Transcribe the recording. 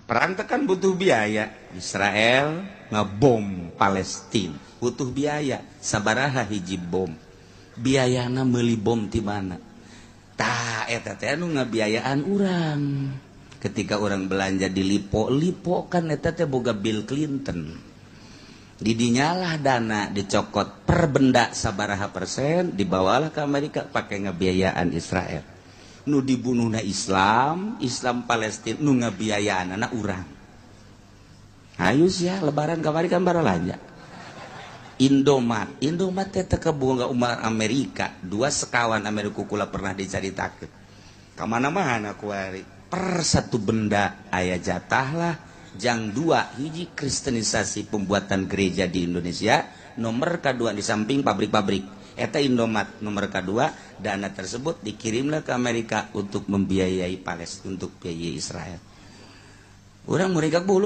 Perang tekan butuh biaya. Israel ngebom Palestina butuh biaya. Sabaraha hiji bom. Biayana meuli bom ti mana? Tah eta teh anu ngabiayaan urang. Ketika orang belanja di Lipo kan eta teh boga Bill Clinton. Didinyalah dana dicokot per benda sabaraha persen dibawalah ke Amerika pakai ngabiayaan Israel. Nu dibunuhna Islam Palestina nu ngabiayaan anak urang. Ayo ya lebaran kamari kan baralanja. Indomat teh teu kebunga umat Amerika, 2 sekawan Amerika kula pernah dicaritakeun. Ka mana-mana kuari per satu benda aya jatah lah. Jang 2 hiji kristenisasi pembuatan gereja di Indonesia, nomor kedua di samping pabrik-pabrik. Eta Indomat nomor kedua, dana tersebut dikirimlah ke Amerika untuk membiayai Palestina, untuk biayai Israel. Orang mereka bulu